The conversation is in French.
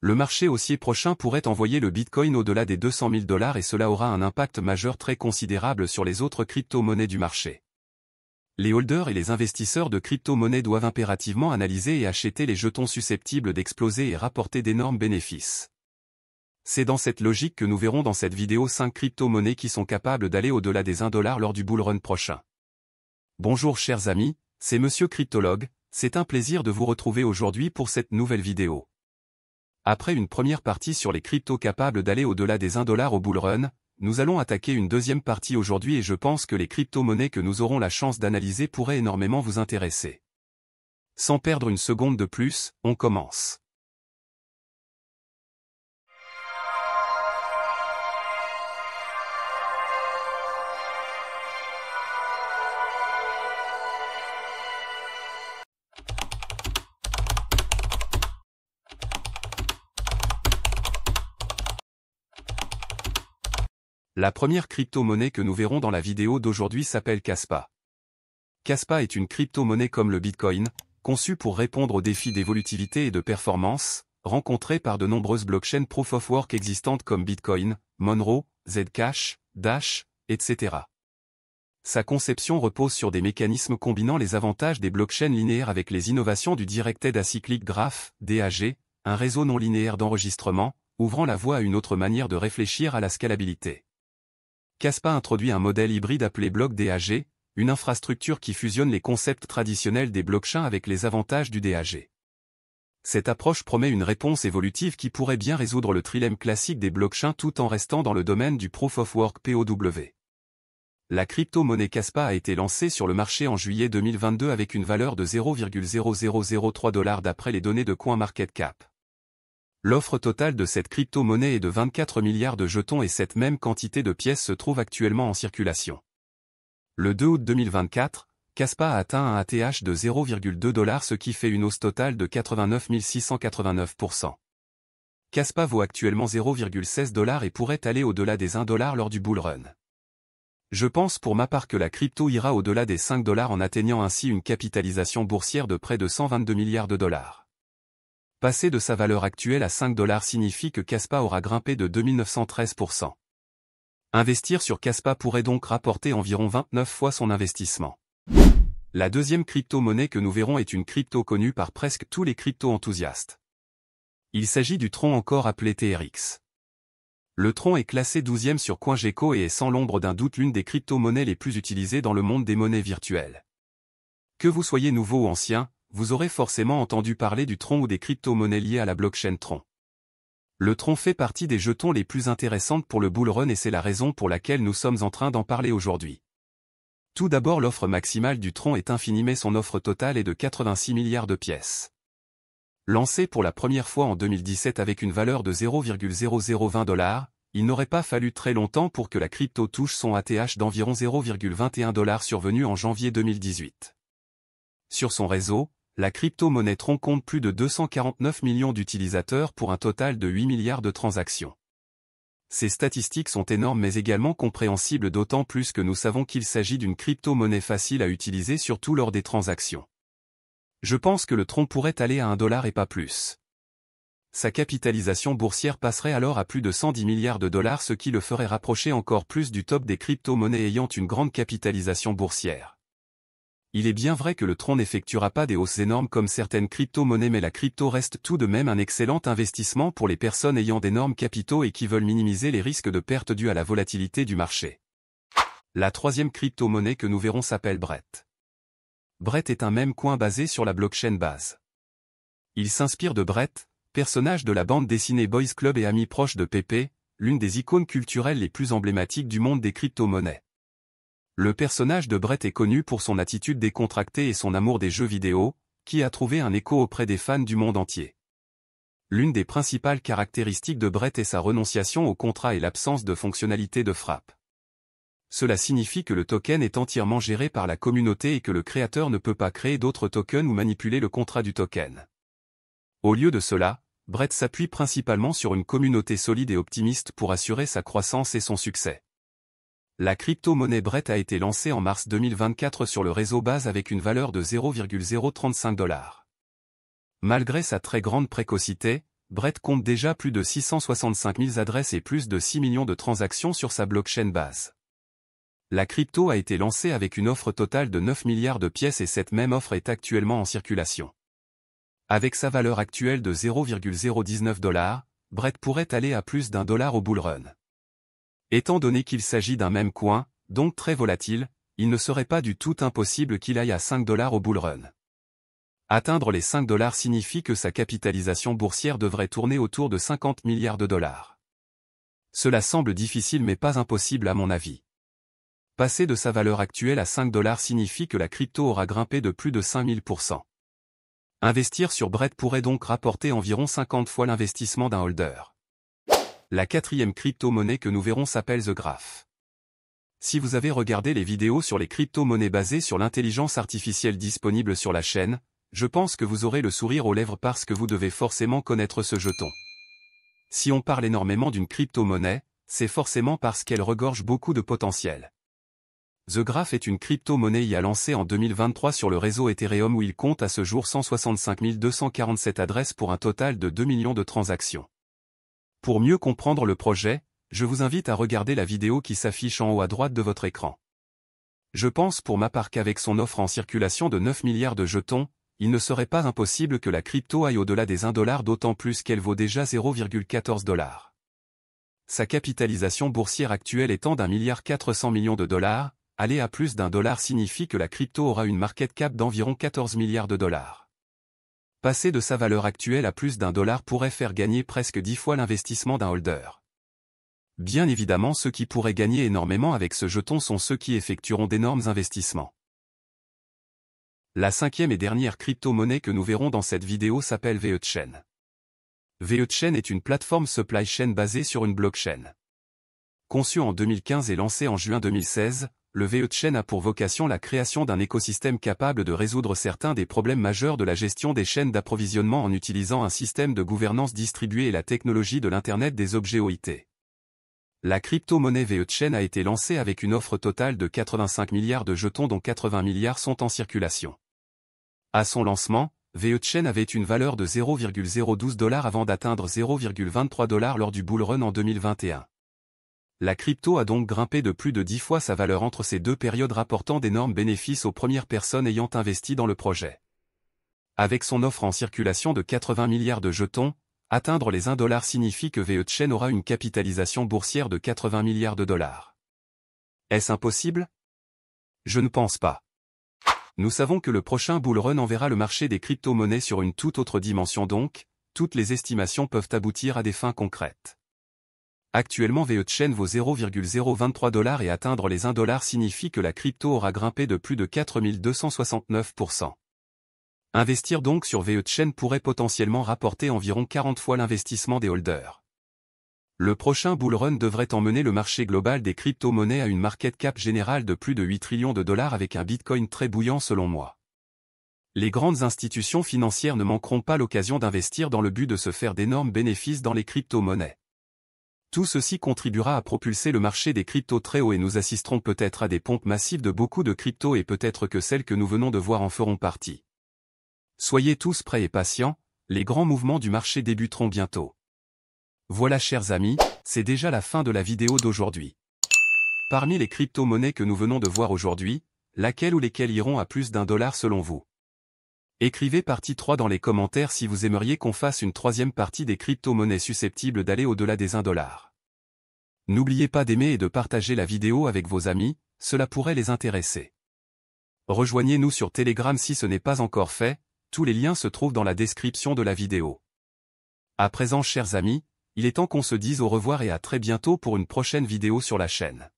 Le marché haussier prochain pourrait envoyer le Bitcoin au-delà des 200 000 $ et cela aura un impact majeur très considérable sur les autres crypto-monnaies du marché. Les holders et les investisseurs de crypto-monnaies doivent impérativement analyser et acheter les jetons susceptibles d'exploser et rapporter d'énormes bénéfices. C'est dans cette logique que nous verrons dans cette vidéo 5 crypto-monnaies qui sont capables d'aller au-delà des 1 $ lors du bull run prochain. Bonjour chers amis, c'est Monsieur Cryptologue, c'est un plaisir de vous retrouver aujourd'hui pour cette nouvelle vidéo. Après une première partie sur les cryptos capables d'aller au-delà des 1 $ au bull run, nous allons attaquer une deuxième partie aujourd'hui et je pense que les crypto-monnaies que nous aurons la chance d'analyser pourraient énormément vous intéresser. Sans perdre une seconde de plus, on commence. La première crypto-monnaie que nous verrons dans la vidéo d'aujourd'hui s'appelle Kaspa. Kaspa est une crypto-monnaie comme le Bitcoin, conçue pour répondre aux défis d'évolutivité et de performance, rencontrés par de nombreuses blockchains Proof of Work existantes comme Bitcoin, Monero, Zcash, Dash, etc. Sa conception repose sur des mécanismes combinant les avantages des blockchains linéaires avec les innovations du Directed Acyclic Graph, DAG, un réseau non linéaire d'enregistrement, ouvrant la voie à une autre manière de réfléchir à la scalabilité. Kaspa introduit un modèle hybride appelé bloc DAG, une infrastructure qui fusionne les concepts traditionnels des blockchains avec les avantages du DAG. Cette approche promet une réponse évolutive qui pourrait bien résoudre le trilemme classique des blockchains tout en restant dans le domaine du Proof of Work POW. La crypto-monnaie Kaspa a été lancée sur le marché en juillet 2022 avec une valeur de 0,0003 $ d'après les données de CoinMarketCap. L'offre totale de cette crypto-monnaie est de 24 milliards de jetons et cette même quantité de pièces se trouve actuellement en circulation. Le 2 août 2024, Kaspa a atteint un ATH de 0,2 $, ce qui fait une hausse totale de 89 689%. Kaspa vaut actuellement 0,16 $ et pourrait aller au-delà des 1 $ lors du bull run. Je pense pour ma part que la crypto ira au-delà des 5 $ en atteignant ainsi une capitalisation boursière de près de 122 milliards de $. Passer de sa valeur actuelle à 5 $ signifie que Kaspa aura grimpé de 2913%. Investir sur Kaspa pourrait donc rapporter environ 29 fois son investissement. La deuxième crypto-monnaie que nous verrons est une crypto connue par presque tous les crypto-enthousiastes. Il s'agit du Tron encore appelé TRX. Le Tron est classé 12e sur CoinGecko et est sans l'ombre d'un doute l'une des crypto-monnaies les plus utilisées dans le monde des monnaies virtuelles. Que vous soyez nouveau ou ancien, vous aurez forcément entendu parler du Tron ou des crypto-monnaies liées à la blockchain Tron. Le Tron fait partie des jetons les plus intéressantes pour le bull run et c'est la raison pour laquelle nous sommes en train d'en parler aujourd'hui. Tout d'abord, l'offre maximale du Tron est infinie mais son offre totale est de 86 milliards de pièces. Lancé pour la première fois en 2017 avec une valeur de 0,0020 $, il n'aurait pas fallu très longtemps pour que la crypto touche son ATH d'environ 0,21 $ survenu en janvier 2018. Sur son réseau, la crypto-monnaie Tron compte plus de 249 millions d'utilisateurs pour un total de 8 milliards de transactions. Ces statistiques sont énormes mais également compréhensibles d'autant plus que nous savons qu'il s'agit d'une crypto-monnaie facile à utiliser surtout lors des transactions. Je pense que le Tron pourrait aller à 1 $ et pas plus. Sa capitalisation boursière passerait alors à plus de 110 milliards de $, ce qui le ferait rapprocher encore plus du top des crypto-monnaies ayant une grande capitalisation boursière. Il est bien vrai que le Tron n'effectuera pas des hausses énormes comme certaines crypto-monnaies mais la crypto reste tout de même un excellent investissement pour les personnes ayant d'énormes capitaux et qui veulent minimiser les risques de perte dus à la volatilité du marché. La troisième crypto-monnaie que nous verrons s'appelle Brett. Brett est un meme coin basé sur la blockchain Base. Il s'inspire de Brett, personnage de la bande dessinée Boys Club et ami proche de Pépé, l'une des icônes culturelles les plus emblématiques du monde des crypto-monnaies. Le personnage de Brett est connu pour son attitude décontractée et son amour des jeux vidéo, qui a trouvé un écho auprès des fans du monde entier. L'une des principales caractéristiques de Brett est sa renonciation au contrat et l'absence de fonctionnalité de frappe. Cela signifie que le token est entièrement géré par la communauté et que le créateur ne peut pas créer d'autres tokens ou manipuler le contrat du token. Au lieu de cela, Brett s'appuie principalement sur une communauté solide et optimiste pour assurer sa croissance et son succès. La crypto-monnaie Brett a été lancée en mars 2024 sur le réseau Base avec une valeur de 0,035 $. Malgré sa très grande précocité, Brett compte déjà plus de 665 000 adresses et plus de 6 millions de transactions sur sa blockchain base. La crypto a été lancée avec une offre totale de 9 milliards de pièces et cette même offre est actuellement en circulation. Avec sa valeur actuelle de 0,019 $, Brett pourrait aller à plus d'1 $ au bull run. Étant donné qu'il s'agit d'un même coin, donc très volatile, il ne serait pas du tout impossible qu'il aille à 5 $ au bull run. Atteindre les 5 $ signifie que sa capitalisation boursière devrait tourner autour de 50 milliards de dollars. Cela semble difficile mais pas impossible à mon avis. Passer de sa valeur actuelle à 5 $ signifie que la crypto aura grimpé de plus de 5000%. Investir sur Brett pourrait donc rapporter environ 50 fois l'investissement d'un holder. La quatrième crypto-monnaie que nous verrons s'appelle The Graph. Si vous avez regardé les vidéos sur les crypto-monnaies basées sur l'intelligence artificielle disponibles sur la chaîne, je pense que vous aurez le sourire aux lèvres parce que vous devez forcément connaître ce jeton. Si on parle énormément d'une crypto-monnaie, c'est forcément parce qu'elle regorge beaucoup de potentiel. The Graph est une crypto-monnaie IA lancée en 2023 sur le réseau Ethereum où il compte à ce jour 165 247 adresses pour un total de 2 millions de transactions. Pour mieux comprendre le projet, je vous invite à regarder la vidéo qui s'affiche en haut à droite de votre écran. Je pense pour ma part qu'avec son offre en circulation de 9 milliards de jetons, il ne serait pas impossible que la crypto aille au-delà des 1 $, d'autant plus qu'elle vaut déjà 0,14 $. Sa capitalisation boursière actuelle étant d'1,4 milliard de dollars, aller à plus d'1 $ signifie que la crypto aura une market cap d'environ 14 milliards de dollars. Passer de sa valeur actuelle à plus d'1 $ pourrait faire gagner presque 10 fois l'investissement d'un holder. Bien évidemment, ceux qui pourraient gagner énormément avec ce jeton sont ceux qui effectueront d'énormes investissements. La cinquième et dernière crypto-monnaie que nous verrons dans cette vidéo s'appelle VeChain. VeChain est une plateforme supply chain basée sur une blockchain. Conçue en 2015 et lancée en juin 2016, le VeChain a pour vocation la création d'un écosystème capable de résoudre certains des problèmes majeurs de la gestion des chaînes d'approvisionnement en utilisant un système de gouvernance distribuée et la technologie de l'Internet des objets OIT. La crypto-monnaie VeChain a été lancée avec une offre totale de 85 milliards de jetons dont 80 milliards sont en circulation. À son lancement, VeChain avait une valeur de 0,012 $ avant d'atteindre 0,23 $ lors du bull run en 2021. La crypto a donc grimpé de plus de 10 fois sa valeur entre ces deux périodes rapportant d'énormes bénéfices aux premières personnes ayant investi dans le projet. Avec son offre en circulation de 80 milliards de jetons, atteindre les 1 $ signifie que VeChain aura une capitalisation boursière de 80 milliards de dollars. Est-ce impossible? Je ne pense pas. Nous savons que le prochain bull run enverra le marché des crypto-monnaies sur une toute autre dimension donc, toutes les estimations peuvent aboutir à des fins concrètes. Actuellement VeChain vaut 0,023 $ et atteindre les 1 $ signifie que la crypto aura grimpé de plus de 4269%. Investir donc sur VeChain pourrait potentiellement rapporter environ 40 fois l'investissement des holders. Le prochain bull run devrait emmener le marché global des crypto-monnaies à une market cap générale de plus de 8 trillions de dollars avec un Bitcoin très bouillant selon moi. Les grandes institutions financières ne manqueront pas l'occasion d'investir dans le but de se faire d'énormes bénéfices dans les crypto-monnaies. Tout ceci contribuera à propulser le marché des cryptos très haut et nous assisterons peut-être à des pompes massives de beaucoup de cryptos et peut-être que celles que nous venons de voir en feront partie. Soyez tous prêts et patients, les grands mouvements du marché débuteront bientôt. Voilà chers amis, c'est déjà la fin de la vidéo d'aujourd'hui. Parmi les crypto-monnaies que nous venons de voir aujourd'hui, laquelle ou lesquelles iront à plus d'1 $ selon vous? Écrivez partie 3 dans les commentaires si vous aimeriez qu'on fasse une troisième partie des crypto-monnaies susceptibles d'aller au-delà des 1 $. N'oubliez pas d'aimer et de partager la vidéo avec vos amis, cela pourrait les intéresser. Rejoignez-nous sur Telegram si ce n'est pas encore fait, tous les liens se trouvent dans la description de la vidéo. À présent chers amis, il est temps qu'on se dise au revoir et à très bientôt pour une prochaine vidéo sur la chaîne.